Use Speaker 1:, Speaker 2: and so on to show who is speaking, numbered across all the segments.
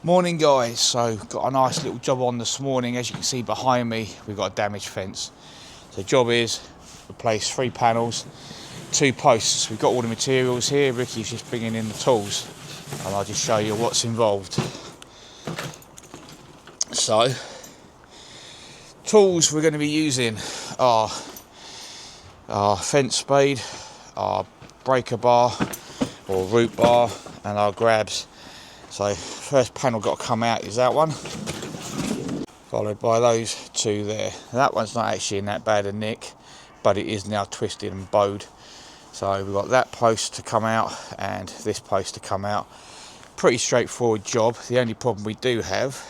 Speaker 1: Morning guys, so got a nice little job on this morning. As you can see behind me, we've got a damaged fence. So the job is replace 3 panels, 2 posts. We've got all the materials here. Ricky's just bringing in the tools and I'll just show you what's involved. So tools we're going to be using are our fence spade, our breaker bar or root bar, and our grabs. So first panel got to come out is that one, followed by those 2 there. That one's not actually in that bad a nick, but it is now twisted and bowed. So we've got that post to come out and this post to come out. Pretty straightforward job. The only problem we do have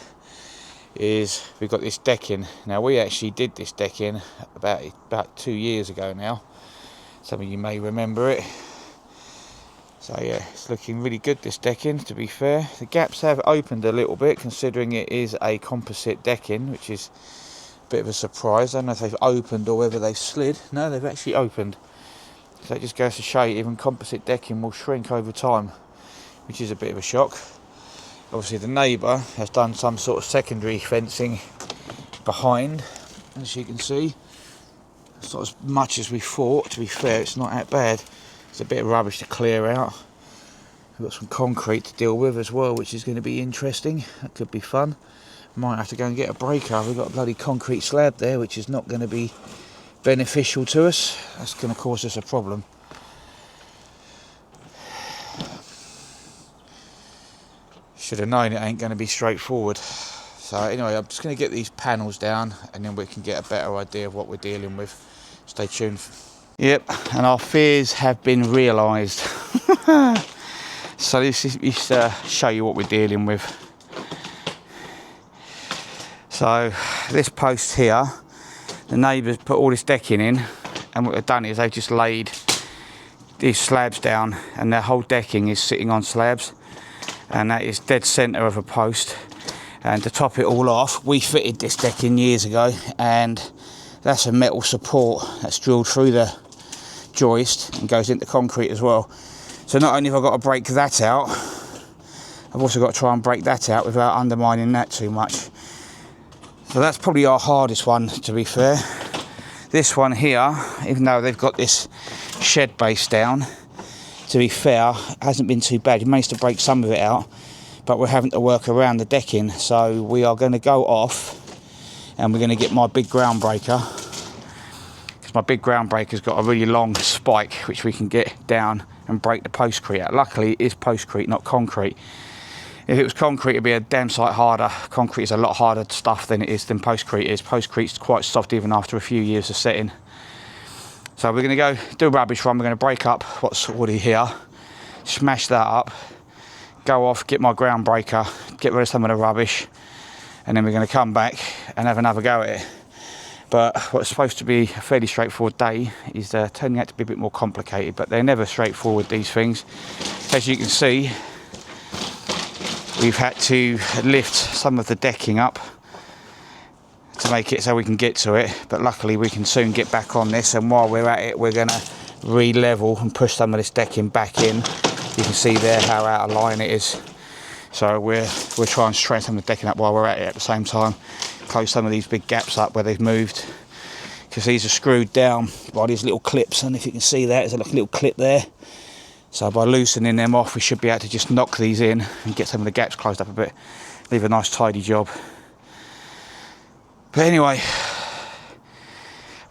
Speaker 1: is we've got this decking. Now we actually did this decking about 2 years ago now. Some of you may remember it. So yeah, it's looking really good, this decking, to be fair. The gaps have opened a little bit considering it is a composite decking, which is a bit of a surprise. I don't know if they've opened or whether they've slid. No, they've actually opened. So it just goes to show you even composite decking will shrink over time, which is a bit of a shock. Obviously the neighbour has done some sort of secondary fencing behind, as you can see. It's not as much as we thought, to be fair. It's not that bad. It's a bit of rubbish to clear out. We've got some concrete to deal with as well, which is going to be interesting. That could be fun. Might have to go and get a breaker. We've got a bloody concrete slab there, which is not going to be beneficial to us. That's going to cause us a problem. Should have known it ain't going to be straightforward. So anyway, I'm just going to get these panels down and then we can get a better idea of what we're dealing with. Stay tuned. Yep, and our fears have been realised. So this is show you what we're dealing with. So this post here, the neighbours put all this decking in, and what they've done is they've just laid these slabs down, and their whole decking is sitting on slabs, and that is dead centre of a post. And to top it all off, we fitted this decking years ago, and that's a metal support that's drilled through the joist and goes into concrete as well. So not only have I got to break that out, I've also got to try and break that out without undermining that too much. So that's probably our hardest one, to be fair. This one here, even though they've got this shed base down, to be fair, hasn't been too bad. You managed to break some of it out, but we're having to work around the decking. So we are going to go off and we're going to get my big ground breaker. My big ground breaker's got a really long spike which we can get down and break the postcrete out. Luckily it is postcrete, not concrete. If it was concrete it'd be a damn sight harder. Concrete is a lot harder stuff than postcrete is. Postcrete's quite soft even after a few years of setting. So we're going to go do a rubbish run. We're going to break up what's already here, smash that up, go off, get my ground breaker, get rid of some of the rubbish, and then we're going to come back and have another go at it. But what's supposed to be a fairly straightforward day is turning out to be a bit more complicated, but they're never straightforward, these things. As you can see, we've had to lift some of the decking up to make it so we can get to it, but luckily we can soon get back on this, and while we're at it we're going to re-level and push some of this decking back in. You can see there how out of line it is. So we're trying to straighten some of the decking up while we're at it at the same time. Close some of these big gaps up where they've moved, because these are screwed down by these little clips, and if you can see that, there's a little clip there. So by loosening them off we should be able to just knock these in and get some of the gaps closed up a bit, leave a nice tidy job. But anyway,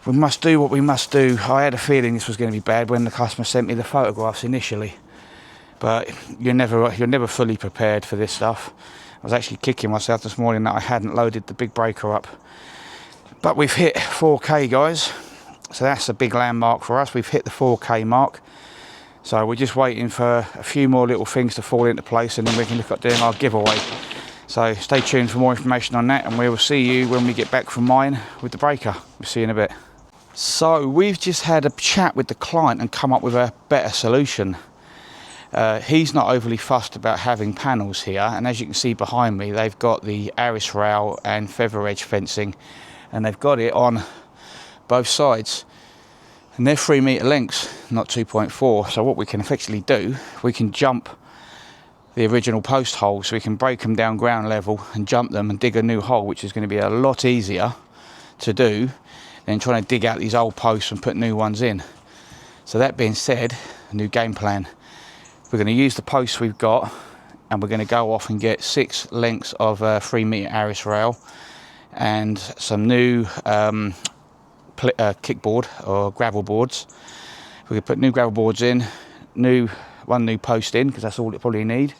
Speaker 1: we must do what we must do. I had a feeling this was going to be bad when the customer sent me the photographs initially, but you're never fully prepared for this stuff. I was actually kicking myself this morning that I hadn't loaded the big breaker up. But we've hit 4K, guys. So that's a big landmark for us. We've hit the 4K mark. So we're just waiting for a few more little things to fall into place, and then we can look at doing our giveaway. So stay tuned for more information on that, and we will see you when we get back from mine with the breaker. We'll see you in a bit. So we've just had a chat with the client and come up with a better solution. He's not overly fussed about having panels here, and as you can see behind me, they've got the Arris rail and feather edge fencing, and they've got it on both sides, and they're 3 metre lengths, not 2.4. So what we can effectively do, we can jump the original post holes, so we can break them down ground level and jump them and dig a new hole, which is going to be a lot easier to do than trying to dig out these old posts and put new ones in. So that being said, a new game plan. We're going to use the posts we've got, and we're going to go off and get 6 lengths of 3-metre Arris rail and some new kickboard or gravel boards. We can put new gravel boards in, one new post in, because that's all it probably need.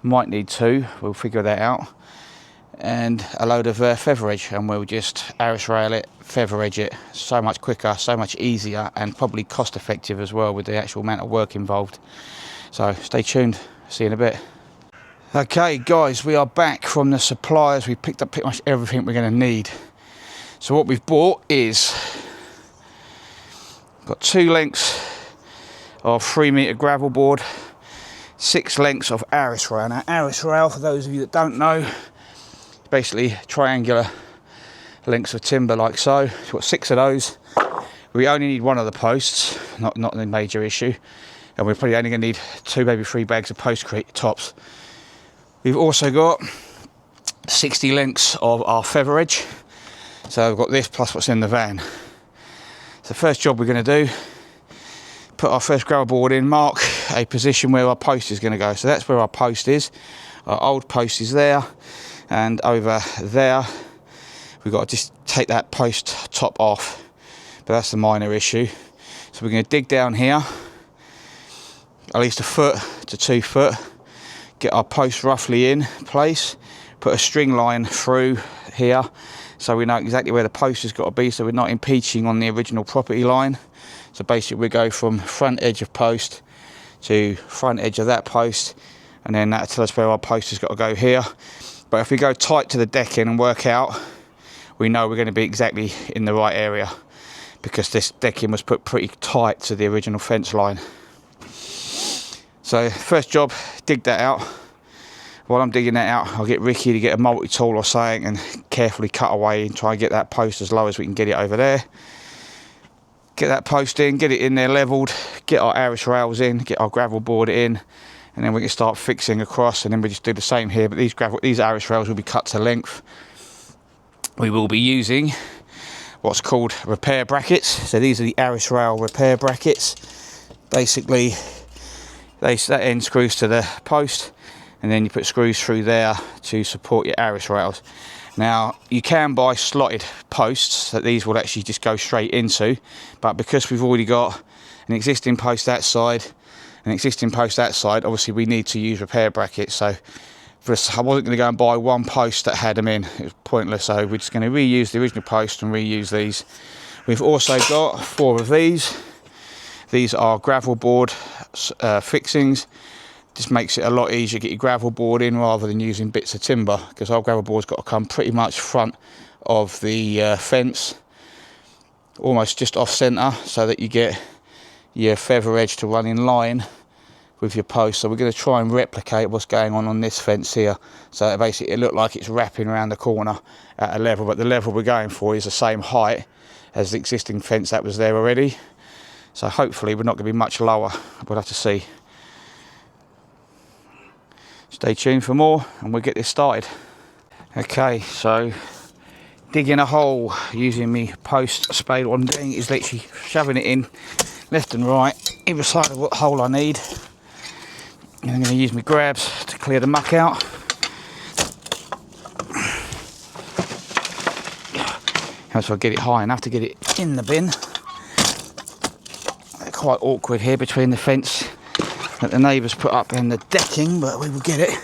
Speaker 1: Might need 2, we'll figure that out. And a load of feather edge, and we'll just Arris rail it, feather edge it. So much quicker, so much easier, and probably cost effective as well with the actual amount of work involved. So stay tuned, see you in a bit. Okay guys, we are back from the suppliers. We picked up pretty much everything we're going to need. So what we've bought is, got 2 lengths of 3-metre gravel board, 6 lengths of Arris rail. Now Arris rail, for those of you that don't know, is basically triangular lengths of timber like so. We've got 6 of those. We only need 1 of the posts, not a major issue. And we're probably only going to need 2, maybe 3 bags of postcrete tops. We've also got 60 lengths of our feather edge. So I've got this plus what's in the van. So the first job we're going to do, put our first gravel board in, mark a position where our post is going to go. So that's where our post is. Our old post is there, and over there we've got to just take that post top off, but that's the minor issue. So we're going to dig down here at least 1 foot to 2 foot, get our post roughly in place, put a string line through here so we know exactly where the post has got to be, so we're not impinging on the original property line. So basically we go from front edge of post to front edge of that post, and then that'll tell us where our post has got to go here. But if we go tight to the decking and work out, we know we're going to be exactly in the right area, because this decking was put pretty tight to the original fence line. So first job, dig that out. While I'm digging that out, I'll get Ricky to get a multi-tool or something and carefully cut away and try and get that post as low as we can get it over there. Get that post in, get it in there levelled, get our Arris rails in, get our gravel board in, and then we can start fixing across, and then we just do the same here. But these Arris rails will be cut to length. We will be using what's called repair brackets. So these are the Arris rail repair brackets. Basically, that end screws to the post, and then you put screws through there to support your Arris rails. Now you can buy slotted posts that these will actually just go straight into, but because we've already got an existing post that side, an existing post that side, obviously we need to use repair brackets. So I wasn't going to go and buy 1 post that had them in, it was pointless, so we're just going to reuse the original post and reuse these. We've also got 4 of these. These are gravel board fixings. Just makes it a lot easier to get your gravel board in rather than using bits of timber, because our gravel board's got to come pretty much front of the fence, almost just off centre, so that you get your feather edge to run in line with your post. So we're going to try and replicate what's going on this fence here, so basically it looked like it's wrapping around the corner at a level, but the level we're going for is the same height as the existing fence that was there already. So hopefully we're not going to be much lower, we'll have to see. Stay tuned for more and we'll get this started. Okay, so digging a hole using me post spade. What I'm doing is literally shoving it in left and right, either side of what hole I need. And I'm going to use my grabs to clear the muck out. So I get it high enough to get it in the bin. Quite awkward here between the fence that the neighbours put up and the decking, but we will get it.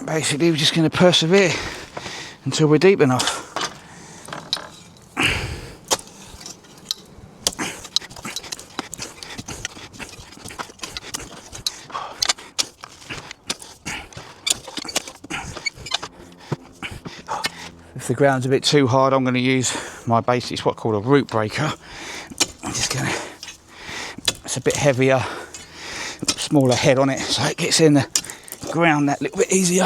Speaker 1: Basically we're just going to persevere until we're deep enough. If the ground's a bit too hard, I'm going to use my basic, it's what's called a root breaker. I'm just going to, it's a bit heavier, smaller head on it, so it gets in the ground that little bit easier,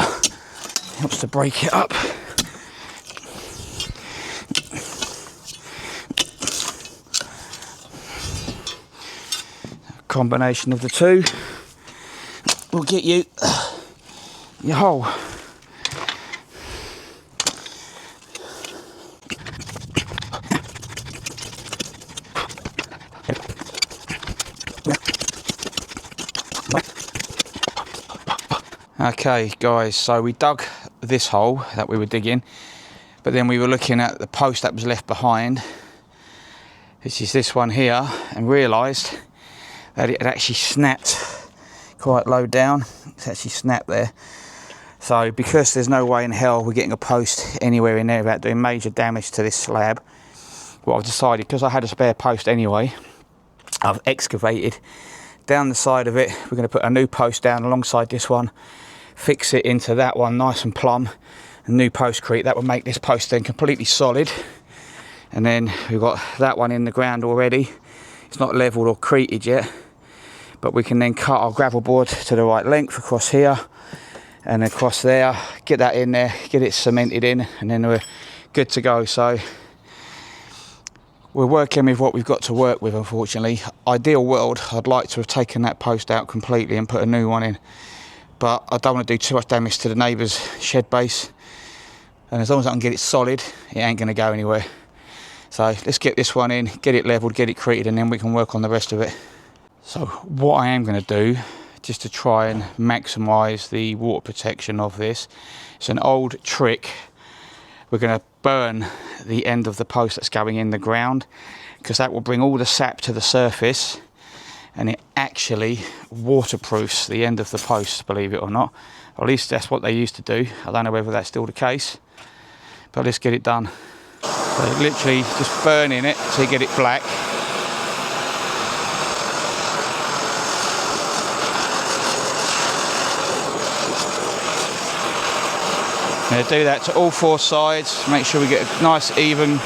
Speaker 1: helps to break it up. A combination of the two. will get you your hole. Okay guys, so we dug this hole that we were digging, but then we were looking at the post that was left behind, which is this one here, and realised that it had actually snapped quite low down. It's actually snapped there. So because there's no way in hell we're getting a post anywhere in there without doing major damage to this slab, what I've decided, because I had a spare post anyway, I've excavated down the side of it. We're going to put a new post down alongside this one, fix it into that one nice and plumb, a new postcrete that will make this post then completely solid. And then we've got that one in the ground already. It's not leveled or created yet, but we can then cut our gravel board to the right length across here and across there, get that in there, get it cemented in, and then we're good to go. So we're working with what we've got to work with, unfortunately. Ideal world, I'd like to have taken that post out completely and put a new one in, but I don't want to do too much damage to the neighbour's shed base, and as long as I can get it solid, it ain't going to go anywhere. So let's get this one in, get it levelled, get it created, and then we can work on the rest of it. So what I am going to do, just to try and maximise the water protection of this, it's an old trick. We're going to burn the end of the post that's going in the ground, because that will bring all the sap to the surface, and it actually waterproofs the end of the post, believe it or not. Or at least that's what they used to do. I don't know whether that's still the case, but let's get it done. So literally just burning it till you get it black. Now do that to all four sides, make sure we get a nice even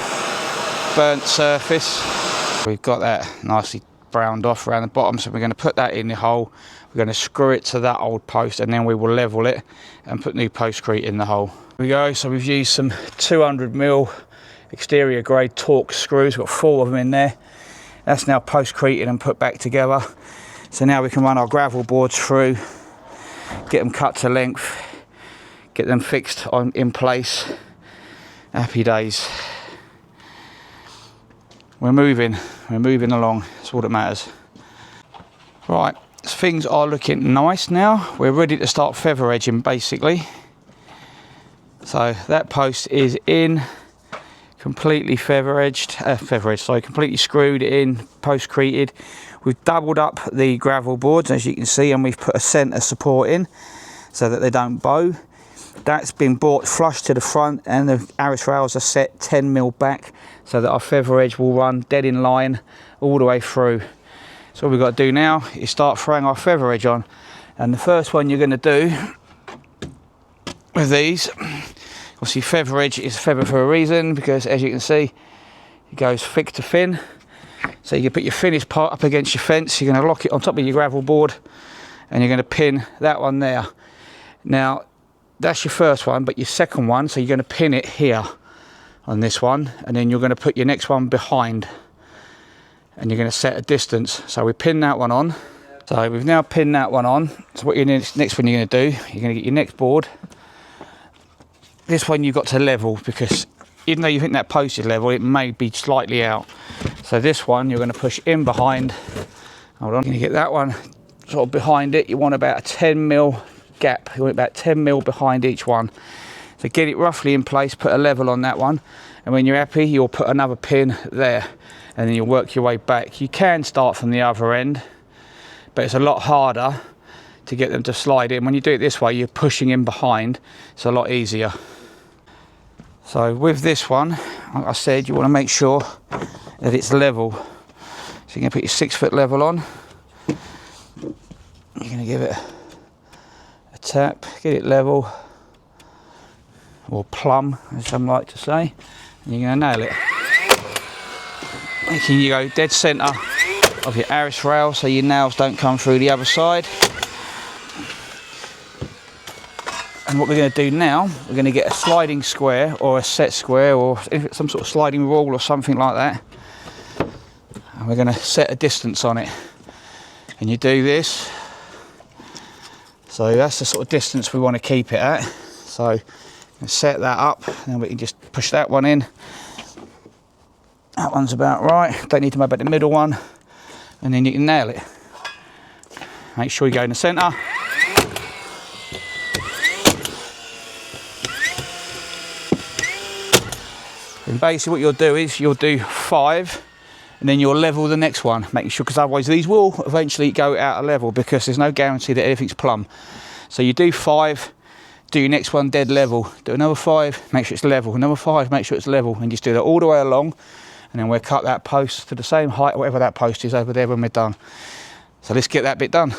Speaker 1: burnt surface. We've got that nicely browned off around the bottom, so we're going to put that in the hole. We're going to screw it to that old post, and then we will level it and put new postcrete in the hole. Here we go. So we've used some 200mm exterior grade Torx screws. We've got 4 of them in there. That's now postcreted and put back together. So now we can run our gravel boards through, get them cut to length, get them fixed in place. Happy days. We're moving along. That's all that matters. Right, things are looking nice now. We're ready to start feather edging basically. So that post is in, completely completely screwed in, postcreted. We've doubled up the gravel boards, as you can see, and we've put a centre support in so that they don't bow. That's been brought flush to the front, and the Arris rails are set 10mm back so that our feather edge will run dead in line all the way through. So what we've got to do now is start throwing our feather edge on. And the first one you're going to do with these, obviously feather edge is feather for a reason, because as you can see it goes thick to thin. So you can put your thinnest part up against your fence, you're going to lock it on top of your gravel board, and you're going to pin that one there. Now that's your first one, but your second one, so you're going to pin it here on this one, and then you're going to put your next one behind, and you're going to set a distance. So we pin that one on. So we've now pinned that one on. So what next one you're going to do, you're going to get your next board. This one you've got to level, because even though you think that post is level, it may be slightly out. So this one you're going to push in behind. Hold on, you're going to get that one sort of behind it. You want about a 10mm gap. You want about 10mm behind each one. So get it roughly in place, put a level on that one, and when you're happy you'll put another pin there, and then you'll work your way back. You can start from the other end, but it's a lot harder to get them to slide in. When you do it this way, you're pushing in behind, it's a lot easier. So with this one, like I said, you want to make sure that it's level. So you're going to put your 6-foot level on, you're going to give it a tap, get it level, or plumb as some like to say, and you're going to nail it. Making you go dead centre of your Arris rail so your nails don't come through the other side. And what we're going to do now, we're going to get a sliding square or a set square, or some sort of sliding rule or something like that, and we're going to set a distance on it. And you do this So that's the sort of distance we want to keep it at. So set that up, and we can just push that one in. That one's about right. Don't need to worry about the middle one, and then you can nail it. Make sure you go in the centre. And basically what you'll do is you'll do 5, and then you'll level the next one, making sure, because otherwise these will eventually go out of level, because there's no guarantee that everything's plumb. So you do 5, do your next one dead level, do another 5, make sure it's level, another 5, make sure it's level, and just do that all the way along, and then we'll cut that post to the same height, whatever that post is over there when we're done. So let's get that bit done.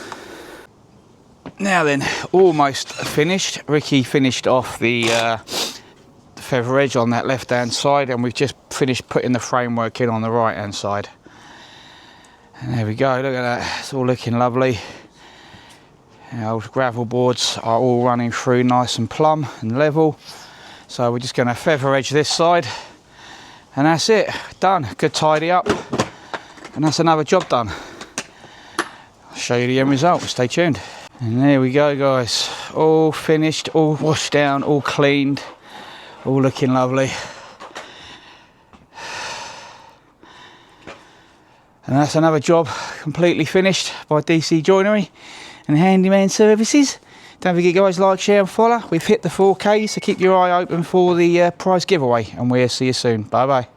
Speaker 1: Now then, almost finished. Ricky finished off the feather edge on that left hand side, and we've just finished putting the framework in on the right hand side. And there we go, look at that, it's all looking lovely. Our gravel boards are all running through nice and plumb and level. So we're just going to feather edge this side, and that's it, done. Good tidy up, and that's another job done. I'll show you the end result, stay tuned. And there we go guys, all finished, all washed down, all cleaned, all looking lovely. And that's another job completely finished by DC Joinery and Handyman Services. Don't forget guys, like, share and follow. We've hit the 4K, so keep your eye open for the prize giveaway, and we'll see you soon. Bye bye.